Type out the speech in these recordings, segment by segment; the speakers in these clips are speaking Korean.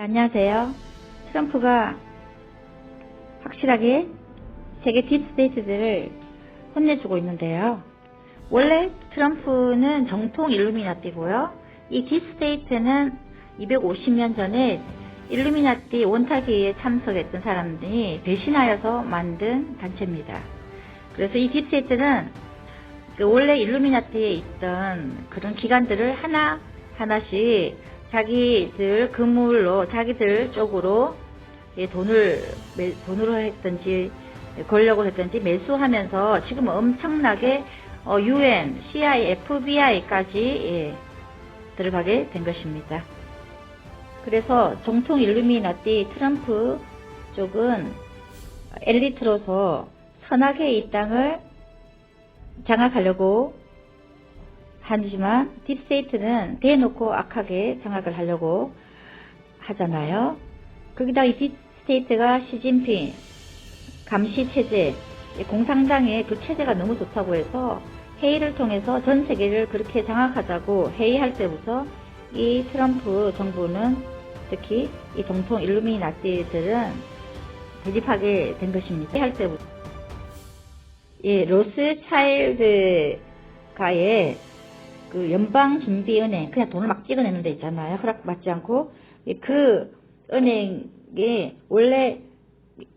안녕하세요. 트럼프가 확실하게 세계 딥스테이트들을 혼내주고 있는데요. 원래 트럼프는 정통 일루미나티고요. 이 딥스테이트는 250년 전에 일루미나티 원탁회의에 참석했던 사람들이 배신하여서 만든 단체입니다. 그래서 이 딥스테이트는 원래 일루미나티에 있던 그런 기관들을 하나씩 자기들 그물로 자기들 쪽으로 돈으로 했든지 권력을 했든지 매수하면서 지금 엄청나게 UN, CIA, FBI까지 들어가게 된 것입니다. 그래서 정통 일루미나티 트럼프 쪽은 엘리트로서 선악의 이 땅을 장악하려고 하지만 딥스테이트는 대놓고 악하게 장악을 하려고 하잖아요. 거기다 이 딥스테이트가 시진핑 감시체제, 공산당의 그 체제가 너무 좋다고 해서 회의를 통해서 전 세계를 그렇게 장악하자고 회의할 때부터 이 트럼프 정부는 특히 이 정통 일루미나티들은 대립하게 된 것입니다. 할 때부터 로스차일드가의 그 연방준비은행, 그냥 돈을 막 찍어내는 데 있잖아요. 허락받지 않고. 그 은행에 원래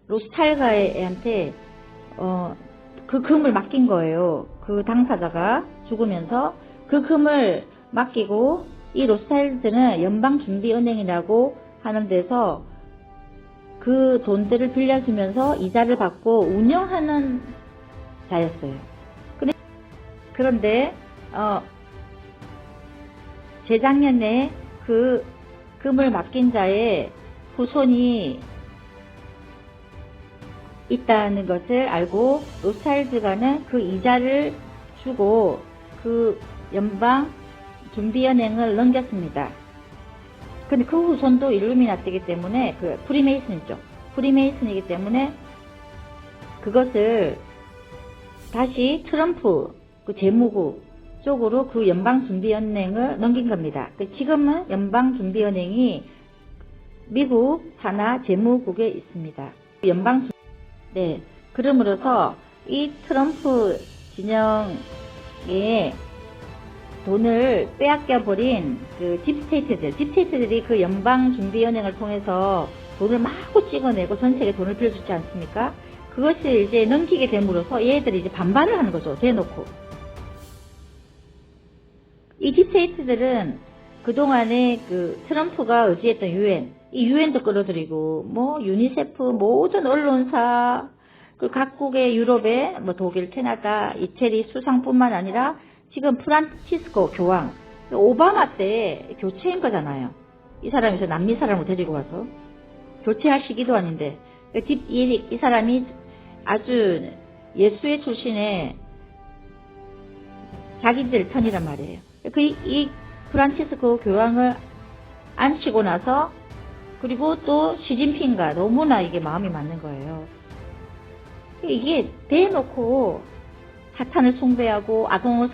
로스차일드한테 그 금을 맡긴 거예요. 그 당사자가 죽으면서 그 금을 맡기고 이 로스차일드는 연방준비은행이라고 하는 데서 그 돈들을 빌려주면서 이자를 받고 운영하는 자였어요. 그런데 재작년에 그 금을 맡긴 자의 후손이 있다는 것을 알고 로스차일드가는 그 이자를 주고 그 연방준비은행을 넘겼습니다. 근데 그 후손도 일루미나티이기 때문에 그 프리메이슨이죠. 프리메이슨이기 때문에 그것을 다시 트럼프 그 재무국 쪽으로 그 연방준비은행을 넘긴 겁니다. 지금은 연방준비은행이 미국 산하 재무국에 있습니다. 그러므로서 이 트럼프 진영의 돈을 빼앗겨버린 그 딥스테이트들이 그 연방준비은행을 통해서 돈을 마구 찍어내고 전 세계 돈을 빌려주지 않습니까? 그것을 이제 넘기게 됨으로써 얘들이 이제 반발을 하는 거죠. 대놓고. 이 딥스테이트들은 그동안에 그 트럼프가 의지했던 이 유엔도 끌어들이고, 유니세프, 모든 언론사, 그 각국의 유럽의 독일, 캐나다, 이태리 수상뿐만 아니라 지금 프란치스코 교황, 오바마 때 교체인 거잖아요. 이 사람이 남미 사람을 데리고 와서. 교체할 시기도 아닌데. 이 사람이 아주 예수의 출신의 자기들 편이란 말이에요. 이 프란치스코 교황을 앉히고 나서 그리고 또 시진핑과 너무나 이게 마음이 맞는 거예요. 이게 대놓고 사탄을 숭배하고 아동을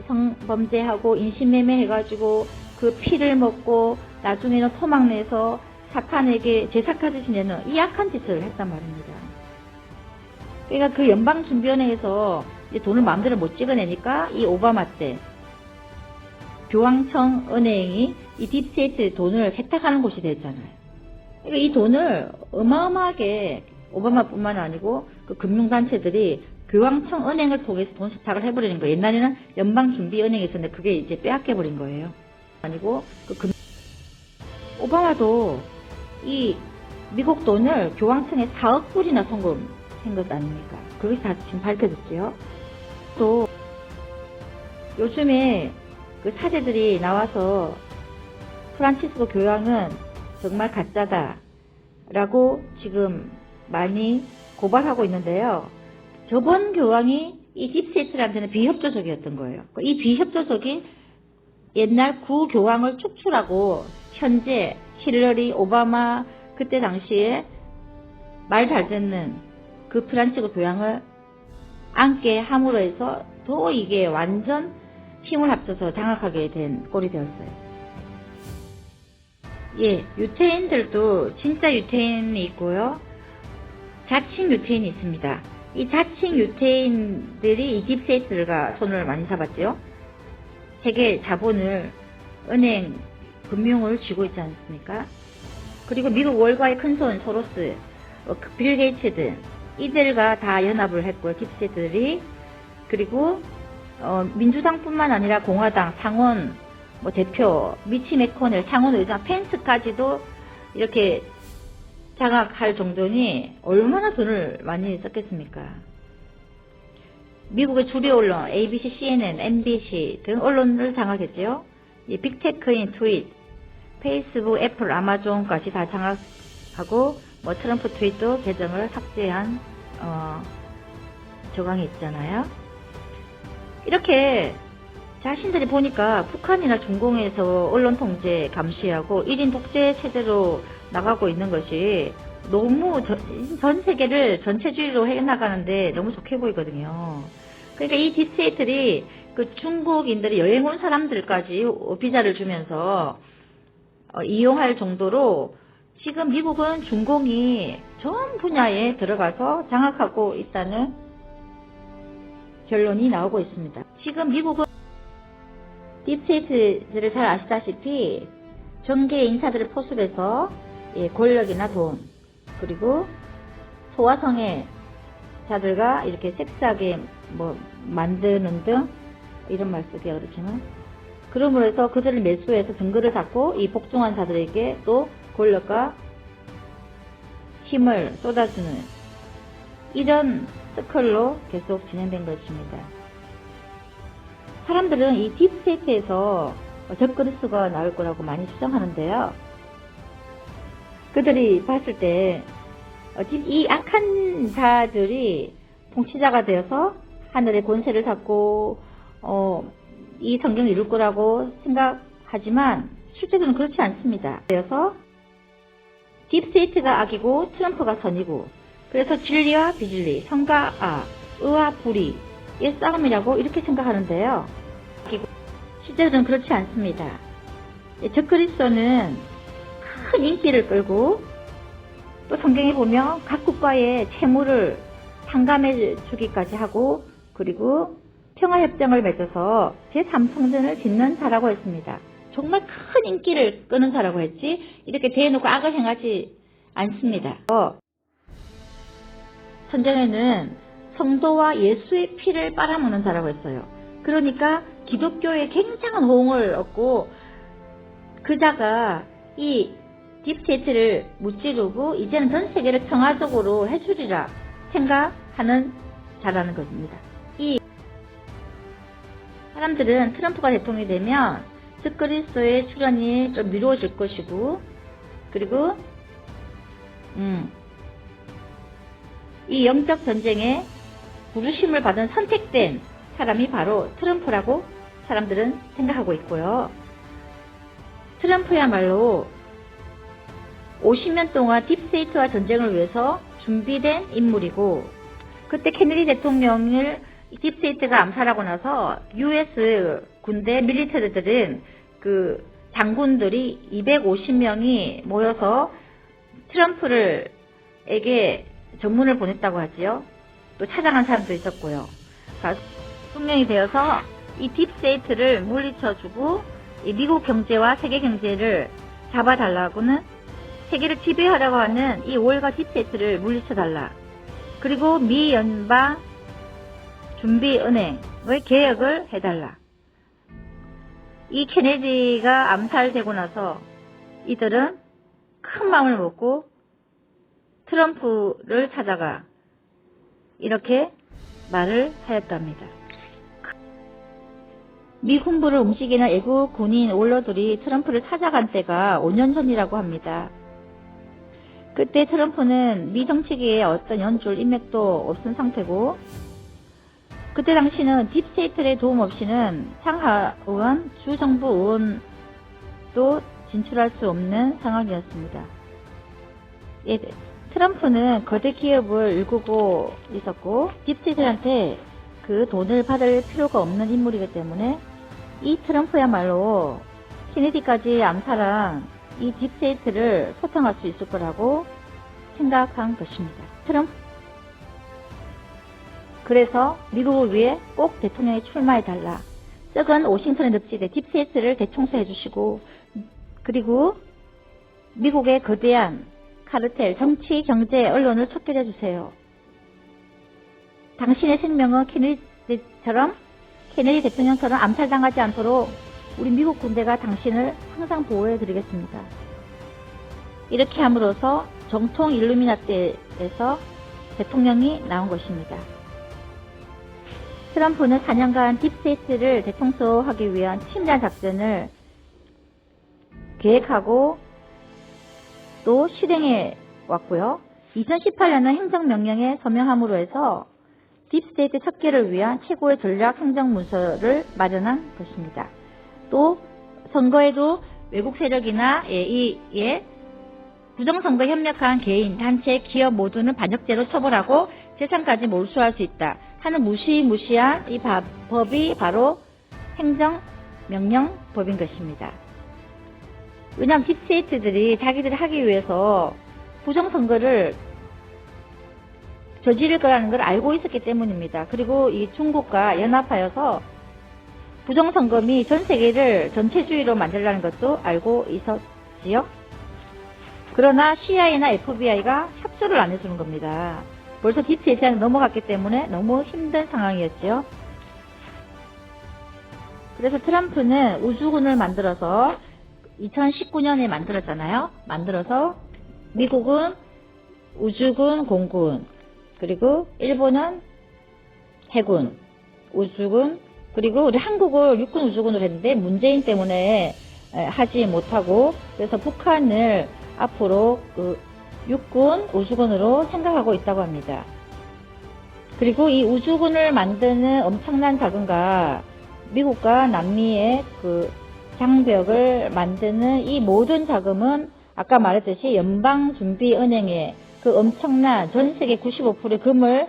성범죄하고 인신매매 해가지고 그 피를 먹고 나중에는 토막내서 사탄에게 제사까지 지내는 이 악한 짓을 했단 말입니다. 그러니까 그 연방준비은행에서 돈을 마음대로 못 찍어내니까 이 오바마 때 교황청 은행이 이 딥스테이트 돈을 세탁하는 곳이 됐잖아요. 그러니까 이 돈을 어마어마하게 오바마뿐만 아니고 그 금융단체들이 교황청 은행을 통해서 돈 세탁을 해버리는 거예요. 옛날에는 연방준비은행이 있었는데 그게 이제 빼앗겨버린 거예요. 아니고 오바마도 이 미국 돈을 교황청에 4억 불이나 송금한 것 아닙니까? 그것이 다 지금 밝혀졌죠. 또 요즘에 그 사제들이 나와서 프란치스코 교황은 정말 가짜다 라고 지금 많이 고발하고 있는데요. 저번 교황이 이 딥스테이트한테는 비협조적이었던 거예요. 이 비협조적인 옛날 구교황을 축출하고 현재 힐러리, 오바마 그때 당시에 말 잘 듣는 그 프란치스코 교황을 앉게 함으로 해서 더 이게 완전 힘을 합쳐서 장악하게 된 꼴이 되었어요. 예, 유태인들도 진짜 유태인이 있고요. 자칭 유태인이 있습니다. 이 자칭 유태인들이 이 딥스테이트가 손을 많이 잡았죠. 세계 자본을, 은행, 금융을 쥐고 있지 않습니까? 그리고 미국 월가의 큰손 소로스, 빌 게이츠 등 이들과 다 연합을 했고요. 딥스테이트들이. 그리고 민주당뿐만 아니라 공화당 상원 대표 미치 매코넬 상원 의장 펜스까지도 이렇게 장악할 정도니 얼마나 돈을 많이 썼겠습니까? 미국의 주류 언론 ABC, CNN, MBC 등 언론을 장악했죠. 이 빅테크인 트윗, 페이스북, 애플, 아마존까지 다 장악하고 트럼프 트윗도 계정을 삭제한 조항이 있잖아요. 이렇게 자신들이 보니까 북한이나 중공에서 언론 통제 감시하고 1인 독재 체제로 나가고 있는 것이 너무 전 세계를 전체주의로 해나가는데 너무 좋게 보이거든요. 그러니까 이 딥스테이트들이 그 중국인들이 여행 온 사람들까지 비자를 주면서 이용할 정도로 지금 미국은 중공이 전 분야에 들어가서 장악하고 있다는 결론이 나오고 있습니다. 지금 미국은 딥스테이트들을 잘 아시다시피 정계 인사들을 포섭해서 권력이나 돈, 그리고 소아성애자들과 이렇게 섹스하게 만드는 등, 이런 말 쓰기가 그렇지만, 그러므로 해서 그들을 매수해서 증거를 잡고 이 복종한 자들에게 또 권력과 힘을 쏟아주는 이런 서클로 계속 진행된 것입니다. 사람들은 이 딥스테이트에서 적그리스가 나올 거라고 많이 추정하는데요. 그들이 봤을 때 이 악한 자들이 통치자가 되어서 하늘의 권세를 잡고 이 성경을 이룰 거라고 생각하지만 실제로는 그렇지 않습니다. 그래서 딥스테이트가 악이고 트럼프가 선이고, 그래서 진리와 비진리, 선과 악, 의와 불의의 싸움이라고 이렇게 생각하는데요. 실제로는 그렇지 않습니다. 적그리스도는 큰 인기를 끌고, 또 성경에 보면 각 국가의 채무를 탕감해 주기까지 하고, 그리고 평화협정을 맺어서 제3성전을 짓는 자라고 했습니다. 정말 큰 인기를 끄는 자라고 했지 이렇게 대놓고 악을 행하지 않습니다. 성경에는 성도와 예수의 피를 빨아먹는 자라고 했어요. 그러니까 기독교에 굉장한 호응을 얻고 그 자가 이 딥스테이트를 무찌르고 이제는 전 세계를 평화적으로 해주리라 생각하는 자라는 것입니다. 이 사람들은 트럼프가 대통령이 되면 적그리스도의 출현이 좀 미뤄질 것이고, 그리고 이 영적 전쟁에 부르심을 받은 선택된 사람이 바로 트럼프라고 사람들은 생각하고 있고요. 트럼프야말로 50년 동안 딥스테이트와 전쟁을 위해서 준비된 인물이고, 그때 케네디 대통령을 딥스테이트가 암살하고 나서 US 군대 밀리터리들은 그 장군들이 250명이 모여서 트럼프에게 전문을 보냈다고 하지요. 또 찾아간 사람도 있었고요. 대통령이 되어서 이 딥스테이트를 물리쳐주고 이 미국 경제와 세계 경제를 잡아달라고는, 세계를 지배하려고 하는 이 월가 딥스테이트를 물리쳐달라. 그리고 미 연방 준비은행의 개혁을 해달라. 이 케네디가 암살되고 나서 이들은 큰 마음을 먹고 트럼프를 찾아가 이렇게 말을 하였답니다. 미 군부를 움직이는 애국 군인 원로들이 트럼프를 찾아간 때가 5년 전이라고 합니다. 그때 트럼프는 미 정치계에 어떤 연줄 인맥도 없은 상태고, 그때 당시는 딥스테이트의 도움 없이는 상하의원, 주정부 의원도 진출할 수 없는 상황이었습니다. 예, 트럼프는 거대 기업을 일구고 있었고, 딥스테이트한테 그 돈을 받을 필요가 없는 인물이기 때문에 이 트럼프야말로 케네디까지 암살한 이 딥스테이트를 소탕할 수 있을 거라고 생각한 것입니다. 트럼프. 그래서 미국을 위해 꼭 대통령이 출마해달라. 썩은 워싱턴의 늪지대 딥스테이트를 대청소해 주시고, 그리고 미국의 거대한 카르텔, 정치, 경제, 언론을 척결해 주세요. 당신의 생명은 케네디 대통령처럼 암살당하지 않도록 우리 미국 군대가 당신을 항상 보호해 드리겠습니다. 이렇게 함으로써 정통 일루미나티에서 대통령이 나온 것입니다. 트럼프는 4년간 딥스테이트를 대청소하기 위한 침략 작전을 계획하고 또 실행해 왔고요. 2018년은 행정명령에 서명함으로 해서 딥스테이트 척결을 위한 최고의 전략 행정문서를 마련한 것입니다. 또 선거에도 외국 세력이나 부정선거에 협력한 개인, 단체, 기업 모두는 반역죄로 처벌하고 재산까지 몰수할 수 있다 하는 무시무시한 이 법이 바로 행정명령법인 것입니다. 왜냐하면 딥스테이트들이 자기들이 하기 위해서 부정선거를 저지를 거라는 걸 알고 있었기 때문입니다. 그리고 이 중국과 연합하여서 부정선거 및 전 세계를 전체주의로 만들라는 것도 알고 있었지요. 그러나 CIA나 FBI가 협조를 안 해주는 겁니다. 벌써 딥스테이트에 넘어갔기 때문에 너무 힘든 상황이었지요. 그래서 트럼프는 우주군을 만들어서 2019년에 만들었잖아요. 만들어서 미국은 우주군, 공군, 그리고 일본은 해군, 우주군, 그리고 우리 한국을 육군 우주군으로 했는데 문재인 때문에 하지 못하고, 그래서 북한을 앞으로 육군 우주군으로 생각하고 있다고 합니다. 그리고 이 우주군을 만드는 엄청난 자금과 미국과 남미의 그 장벽을 만드는 이 모든 자금은 아까 말했듯이 연방준비은행의 그 엄청난 전 세계 95%의 금을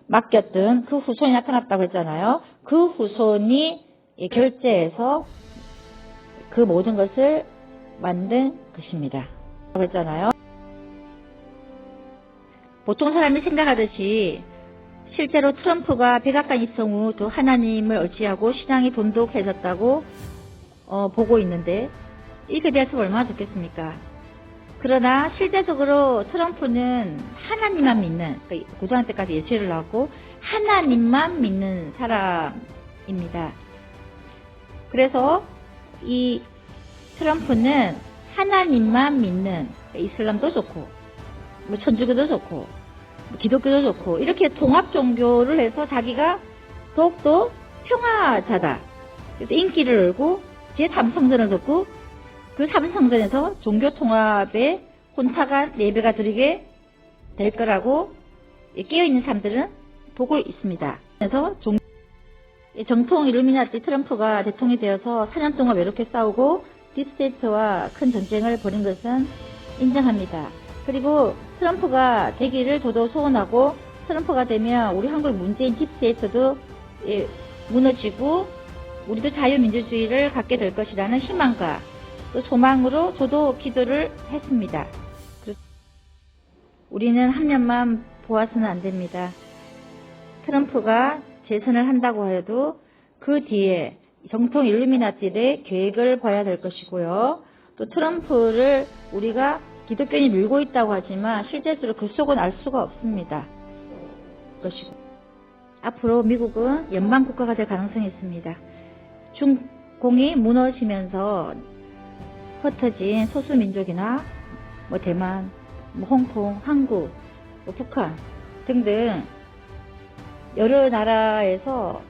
맡겼던 그 후손이 나타났다고 했잖아요. 그 후손이 결제해서 그 모든 것을 만든 것입니다. 했잖아요. 보통 사람이 생각하듯이 실제로 트럼프가 백악관 입성 후 또 하나님을 의지하고 신앙이 돈독해졌다고 보고 있는데 이게 대해서 얼마나 좋겠습니까? 그러나 실제적으로 트럼프는 하나님만 믿는, 고등학교 때까지 예수를 나왔고 하나님만 믿는 사람입니다. 그래서 이 트럼프는 하나님만 믿는, 이슬람도 좋고 뭐 천주교도 좋고 기독교도 좋고 이렇게 통합 종교를 해서 자기가 더욱더 평화자다. 그래서 인기를 얻고 제3성전을 듣고 그 3성전에서 종교 통합에 혼탁한 예배가 드리게 될 거라고 깨어있는 사람들은 보고 있습니다. 그래서 정통 일루미나티 트럼프가 대통령이 되어서 4년 동안 외롭게 싸우고 딥스테이트와 큰 전쟁을 벌인 것은 인정합니다. 그리고 트럼프가 되기를 저도 소원하고, 트럼프가 되면 우리 한국 문재인 딥스테이트도 무너지고 우리도 자유민주주의를 갖게 될 것이라는 희망과 또 소망으로 저도 기도를 했습니다. 우리는 한 면만 보아서는 안 됩니다. 트럼프가 재선을 한다고 해도 그 뒤에 정통 일루미나티의 계획을 봐야 될 것이고요. 또 트럼프를 우리가 기독교인이 밀고 있다고 하지만 실제로 그 속은 알 수가 없습니다. 것이고, 앞으로 미국은 연방국가가 될 가능성이 있습니다. 중공이 무너지면서 흩어진 소수민족이나 뭐 대만, 뭐 홍콩, 한국, 뭐 북한 등등 여러 나라에서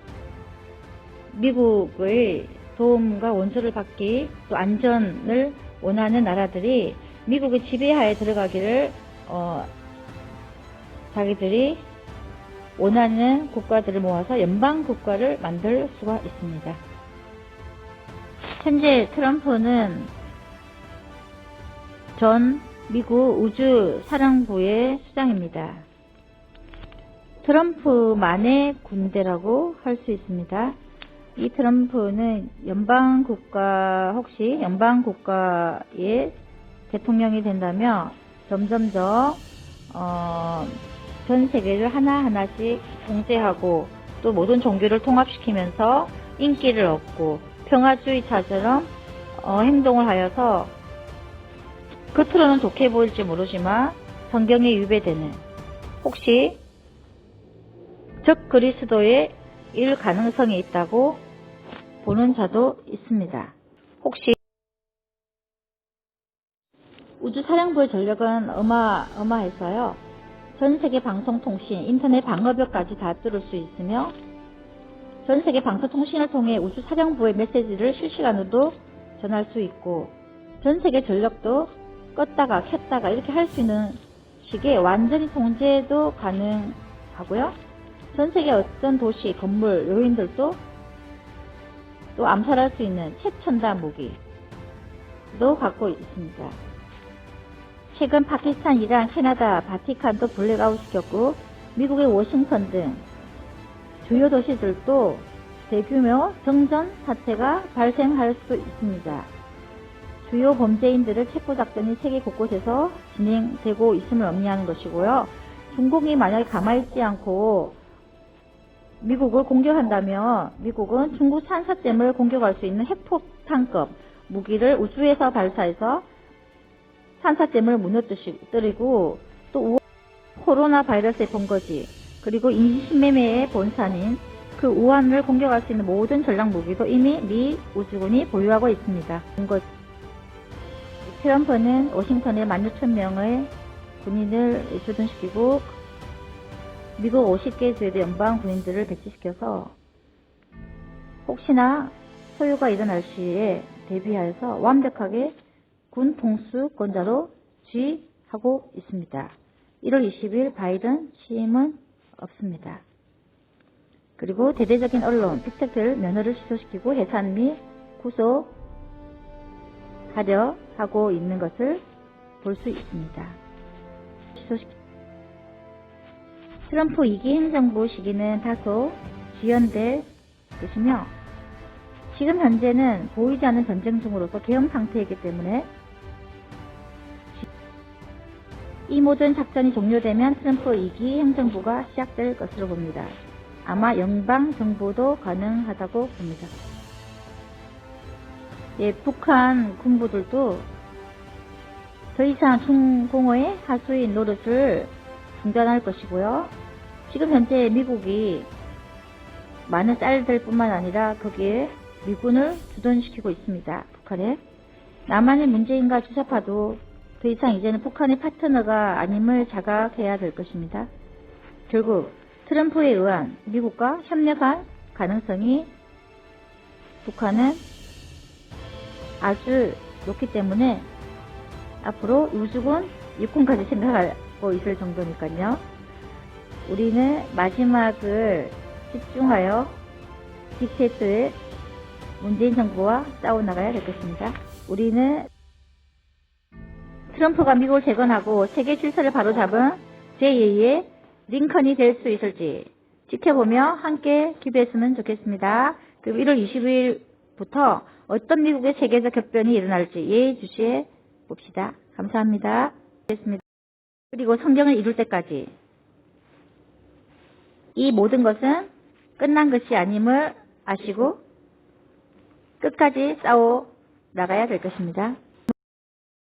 미국의 도움과 원수를 받기, 또 안전을 원하는 나라들이 미국의 지배하에 들어가기를 자기들이 원하는 국가들을 모아서 연방 국가를 만들 수가 있습니다. 현재 트럼프는 전 미국 우주사령부의 수장입니다. 트럼프만의 군대라고 할 수 있습니다. 이 트럼프는 혹시 연방 국가의 대통령이 된다면 점점 더 전 세계를 하나하나씩 통제하고 또 모든 종교를 통합시키면서 인기를 얻고 평화주의자처럼 행동을 하여서 겉으로는 좋게 보일지 모르지만 성경에 위배되는, 혹시 적 그리스도의 일 가능성이 있다고 보는 자도 있습니다. 혹시 우주사령부의 전력은 어마어마해서요. 전세계 방송통신, 인터넷 방어벽까지 다 뚫을 수 있으며 전세계 방송통신을 통해 우주사령부의 메시지를 실시간으로 전할 수 있고 전세계 전력도 껐다가 켰다가 이렇게 할 수 있는 식의 완전히 통제도 가능하고요. 전세계 어떤 도시, 건물, 요인들도 또 암살할 수 있는 최첨단 무기도 갖고 있습니다. 최근 파키스탄, 이란, 캐나다, 바티칸도 블랙아웃 시켰고 미국의 워싱턴 등 주요 도시들도 대규모 정전 사태가 발생할 수 있습니다. 주요 범죄인들을 체포 작전이 세계 곳곳에서 진행되고 있음을 의미하는 것이고요. 중국이 만약에 가만히 있지 않고 미국을 공격한다면 미국은 중국 산사댐을 공격할 수 있는 핵폭탄급 무기를 우주에서 발사해서 산사댐을 무너뜨리고 또 코로나 바이러스의 본거지, 그리고 인신매매의 본산인 그 우한을 공격할 수 있는 모든 전략 무기도 이미 미 우주군이 보유하고 있습니다. 트럼프는 워싱턴에 16,000명의 군인을 주둔시키고 미국 50개 주의 연방 군인들을 배치시켜서 혹시나 소요가 일어날 시에 대비하여서 완벽하게 군 통수권자로 지휘하고 있습니다. 1월 20일 바이든 취임은 없습니다. 그리고 대대적인 언론, 빅테크를 면허를 취소시키고 해산 및 구속하려 하고 있는 것을 볼 수 있습니다. 트럼프 2기 행정부 시기는 다소 지연될 것이며 지금 현재는 보이지 않는 전쟁 중으로서 계엄 상태이기 때문에 이 모든 작전이 종료되면 트럼프 2기 행정부가 시작될 것으로 봅니다. 아마 연방정부도 가능하다고 봅니다. 예, 북한 군부들도 더 이상 중공허의 하수인 노릇을 중단할 것이고요. 지금 현재 미국이 많은 쌀들 뿐만 아니라 거기에 미군을 주둔시키고 있습니다. 북한에. 남한의 문재인과 주사파도 더 이상 이제는 북한의 파트너가 아님을 자각해야 될 것입니다. 결국 트럼프에 의한 미국과 협력할 가능성이 북한은 아주 높기 때문에 앞으로 우주군 육군까지 생각하고 있을 정도니까요. 우리는 마지막을 집중하여 딕테이터의 문재인 정부와 싸워나가야 될 것입니다. 우리는 트럼프가 미국을 재건하고 세계 질서를 바로잡은 제2의 링컨이 될 수 있을지 지켜보며 함께 기도했으면 좋겠습니다. 그리고 1월 20일부터 어떤 미국의 세계적 격변이 일어날지 예의주시해 봅시다. 감사합니다. 그리고 성경을 이룰 때까지 이 모든 것은 끝난 것이 아님을 아시고 끝까지 싸워 나가야 될 것입니다.